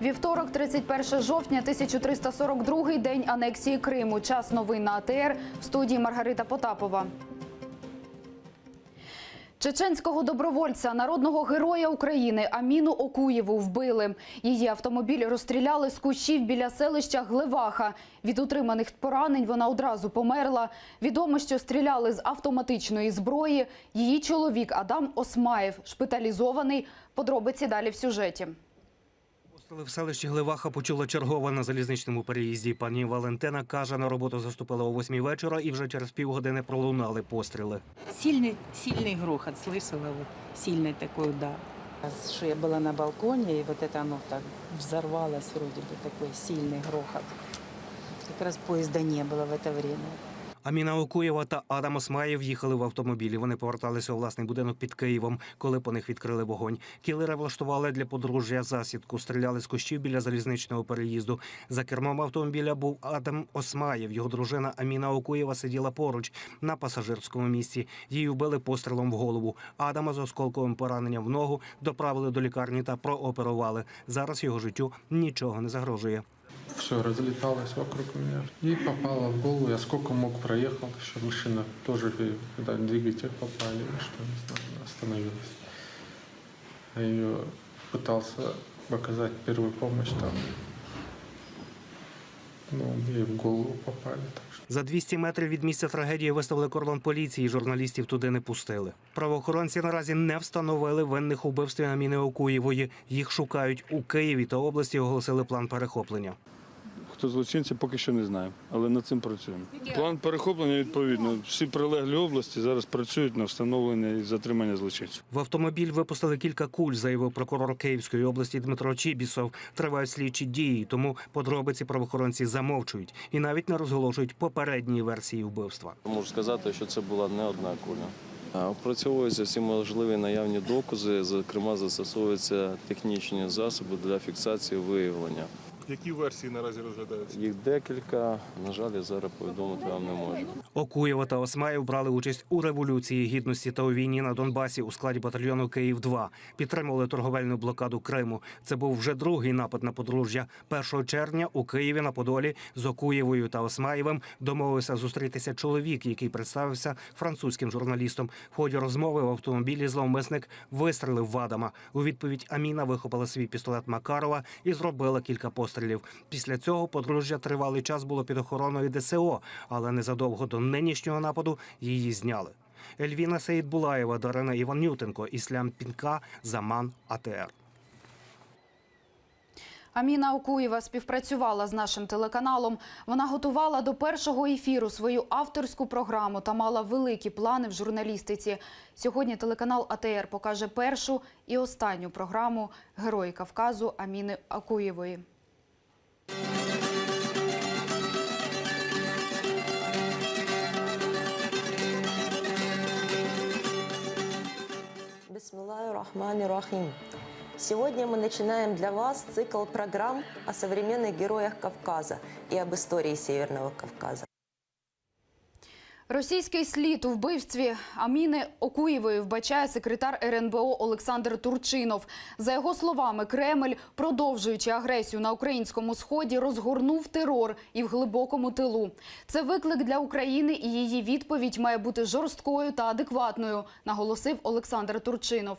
Вівторок, 31 жовтня, 1342-й день анексії Криму. Час новин на АТР. В студії Маргарита Потапова. Чеченського добровольця, народного героя України Аміну Окуєву вбили. Її автомобіль розстріляли з кущів біля селища Глеваха. Від отриманих поранень вона одразу померла. Відомо, що стріляли з автоматичної зброї. Її чоловік Адам Осмаєв шпиталізований. Подробиці далі в сюжеті. В селищі Глеваха почула чергова на залізничному переїзді. Пані Валентина каже, на роботу заступила о 8 вечора і вже через півгодини пролунали постріли. Сильный грохот слышала, вот, сильный такой удар. Что я была на балконе, и вот это оно так взорвалось, вроде бы такой сильный грохот. Как раз поезда не было в это время. Аміна Окуєва та Адам Осмаєв їхали в автомобілі. Вони поверталися у власний будинок під Києвом, коли по них відкрили вогонь. Кілери влаштували для подружжя засідку, стріляли з кущів біля залізничного переїзду. За кермом автомобіля був Адам Осмаєв. Його дружина Аміна Окуєва сиділа поруч на пасажирському місці. Її вбили пострілом в голову. Адама з осколковим пораненням в ногу доправили до лікарні та прооперували. Зараз його життю нічого не загрожує. Все разлеталось вокруг меня. И попало в голову. Я сколько мог проехал. Еще машина тоже, когда двигатель попали, что не знаю, остановилась. Я ее пытался оказать первую помощь там. Ну, ей в голову попали. Так что. За 200 метрів від місця трагедії виставили кордон поліції, журналістів туди не пустили. Правоохоронці наразі не встановили винних у вбивстві Аміни Окуєвої. Їх шукають у Києві та області, оголосили план перехоплення. Хто злочинці, поки що не знаємо, але над цим працюємо. План перехоплення відповідно. Всі прилеглі області зараз працюють на встановлення і затримання злочинців. В автомобіль випустили кілька куль, заявив прокурор Київської області Дмитро Чібісов. Тривають слідчі дії, тому подробиці правоохоронці замовчують і навіть не розголошують попередні версії вбивства. Можу сказати, що це була не одна куля. Опрацьовуються всі можливі наявні докази, зокрема застосовуються технічні засоби для фіксації виявлення. Які версії наразі розглядаються? Їх декілька, на жаль, я зараз повідомити вам не можу. Окуєва та Осмаєв брали участь у Революції Гідності та у війні на Донбасі у складі батальйону «Київ-2». Підтримували торговельну блокаду Криму. Це був вже другий напад на подружжя. 1 червня у Києві на Подолі з Окуєвою та Осмаєвим домовився зустрітися чоловік, який представився французьким журналістом. В ході розмови в автомобілі зловмисник вистрелив в Адама. У відповідь Аміна вихопила свій пістолет Макарова і зробила кілька пострілів. Після цього подружжя тривалий час було під охороною ДСО, але незадовго до нинішнього нападу її зняли. Ельвіна Сеїдбулаєва, Дарина Іванютенко, Іслам Пінка, Заман, АТР. Аміна Окуєва співпрацювала з нашим телеканалом. Вона готувала до першого ефіру свою авторську програму та мала великі плани в журналістиці. Сьогодні телеканал АТР покаже першу і останню програму «Герої Кавказу» Аміни Окуєвої. Бисмиллахир-рахманир-рахим. Сегодня мы начинаем для вас цикл программ о современных героях Кавказа и об истории Северного Кавказа. Російський слід у вбивстві Аміни Окуєвої вбачає секретар РНБО Олександр Турчинов. За його словами, Кремль, продовжуючи агресію на українському сході, розгорнув терор і в глибокому тилу. Це виклик для України, і її відповідь має бути жорсткою та адекватною, наголосив Олександр Турчинов.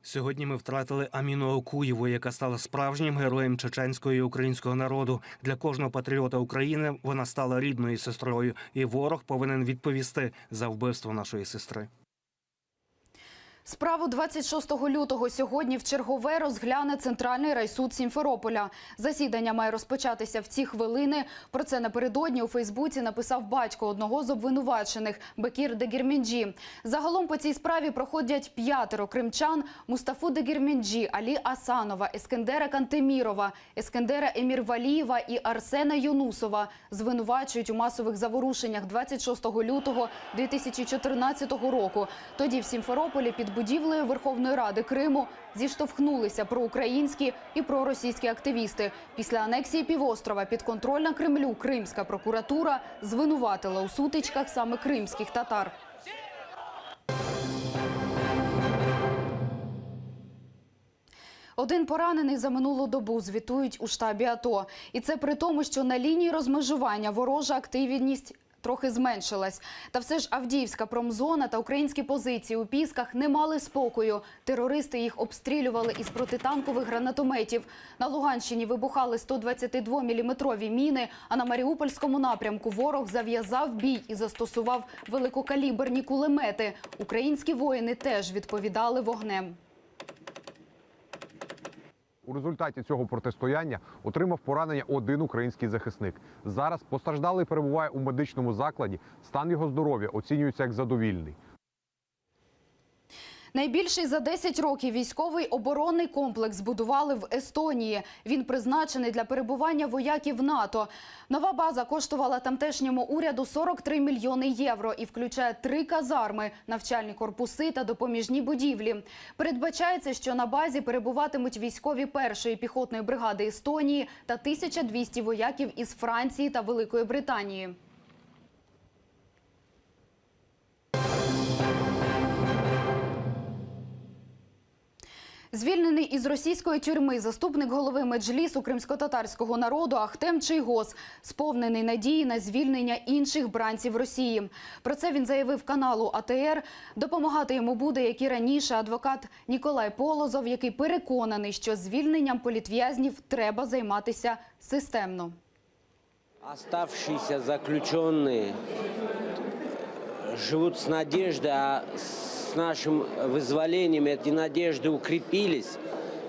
Сьогодні ми втратили Аміну Окуєву, яка стала справжнім героєм чеченського і українського народу. Для кожного патріота України вона стала рідною сестрою, і ворог повинен відповісти за вбивство нашої сестри. Справу 26 лютого сьогодні в чергове розгляне Центральний райсуд Сімферополя. Засідання має розпочатися в ці хвилини. Про це напередодні у Фейсбуці написав батько одного з обвинувачених – Бекір Дегірменджі. Загалом по цій справі проходять 5 кримчан – Мустафу Дегірменджі, Алі Асанова, Ескендера Кантемірова, Ескендера Емірвалієва і Арсена Юнусова. Звинувачують у масових заворушеннях 26 лютого 2014 року. Тоді в Сімферополі під будівлею Верховної Ради Криму зіштовхнулися проукраїнські і проросійські активісти. Після анексії півострова підконтрольна Кремлю Кримська прокуратура звинуватила у сутичках саме кримських татар. Один поранений за минулу добу, звітують у штабі АТО. І це при тому, що на лінії розмежування ворожа активність трохи зменшилась. Та все ж Авдіївська промзона та українські позиції у Пісках не мали спокою. Терористи їх обстрілювали із протитанкових гранатометів. На Луганщині вибухали 122-мм міни, а на Маріупольському напрямку ворог зав'язав бій і застосував великокаліберні кулемети. Українські воїни теж відповідали вогнем. У результаті цього протистояння отримав поранення один український захисник. Зараз постраждалий перебуває у медичному закладі. Стан його здоров'я оцінюється як задовільний. Найбільший за 10 років військовий оборонний комплекс збудували в Естонії. Він призначений для перебування вояків НАТО. Нова база коштувала тамтешньому уряду 43 мільйони євро і включає 3 казарми, навчальні корпуси та допоміжні будівлі. Передбачається, що на базі перебуватимуть військові 1-ї піхотної бригади Естонії та 1200 вояків із Франції та Великої Британії. Звільнений із російської тюрми заступник голови Меджлісу кримськотатарського народу Ахтем Чийгоз сповнений надії на звільнення інших бранців Росії. Про це він заявив каналу АТР. Допомагати йому буде, як і раніше, адвокат Ніколай Полозов, який переконаний, що звільненням політв'язнів треба займатися системно. Оставшиеся заключенные живут с надеждой, а с нашим вызволением эти надежды укрепились,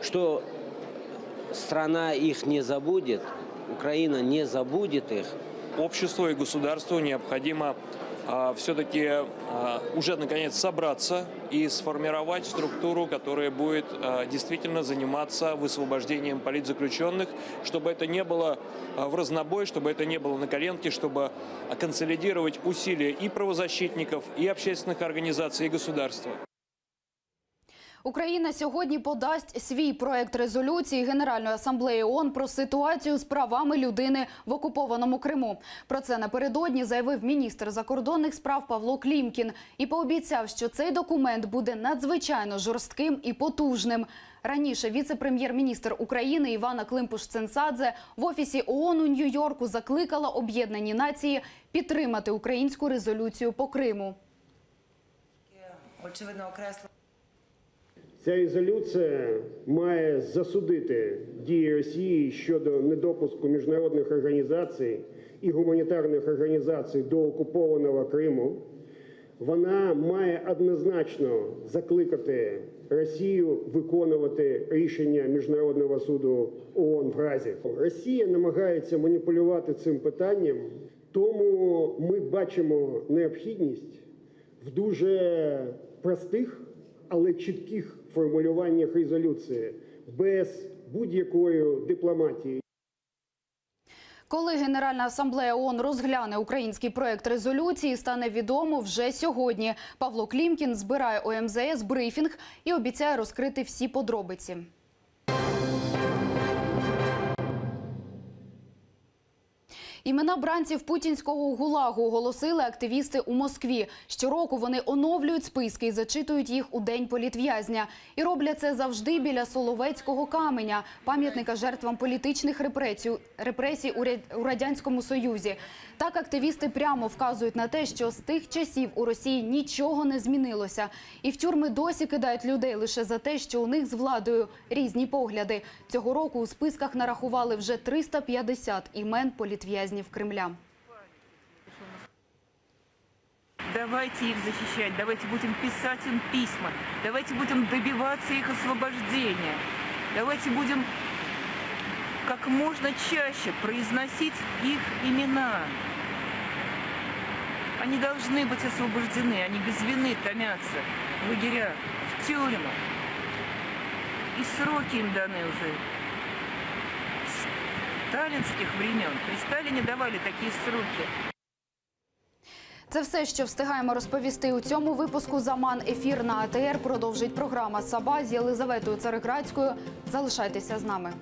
что страна их не забудет, Украина не забудет их. Обществу и государству необходимо все-таки уже наконец собраться и сформировать структуру, которая будет действительно заниматься высвобождением политзаключенных, чтобы это не было в разнобой, чтобы это не было на коленке, чтобы консолидировать усилия и правозащитников, и общественных организаций, и государства. Україна сьогодні подасть свій проект резолюції Генеральної асамблеї ООН про ситуацію з правами людини в окупованому Криму. Про це напередодні заявив міністр закордонних справ Павло Клімкін і пообіцяв, що цей документ буде надзвичайно жорстким і потужним. Раніше віце-прем'єр-міністр України Івана Климпуш-Цинцадзе в Офісі ООН у Нью-Йорку закликала Об'єднані Нації підтримати українську резолюцію по Криму. Очевидно, окреслено. Ця резолюція має засудити дії Росії щодо недопуску міжнародних організацій і гуманітарних організацій до окупованого Криму. Вона має однозначно закликати Росію виконувати рішення Міжнародного суду ООН в Гаазі. Росія намагається маніпулювати цим питанням, тому ми бачимо необхідність в дуже простих, але чітких формулюваннях резолюції, без будь-якої дипломатії. Коли Генеральна асамблея ООН розгляне український проект резолюції, стане відомо вже сьогодні. Павло Клімкін збирає у МЗС брифінг і обіцяє розкрити всі подробиці. Імена бранців путінського ГУЛАГу оголосили активісти у Москві. Щороку вони оновлюють списки і зачитують їх у День політв'язня. І роблять це завжди біля Соловецького каменя, пам'ятника жертвам політичних репресій у Радянському Союзі. Так активісти прямо вказують на те, що з тих часів у Росії нічого не змінилося. І в тюрми досі кидають людей лише за те, що у них з владою різні погляди. Цього року у списках нарахували вже 350 імен політв'язнів Кремля. Давайте их защищать, давайте будем писать им письма, давайте будем добиваться их освобождения, давайте будем как можно чаще произносить их имена. Они должны быть освобождены, они без вины томятся в лагерях, в тюрьмах. И сроки им даны уже. С сталинских времен. При Сталине давали такие сроки. Це все, що встигаємо розповісти у цьому випуску «Заман». Ефір на АТР продовжить програма «Саба» з Єлизаветою Цареградською. Залишайтеся з нами.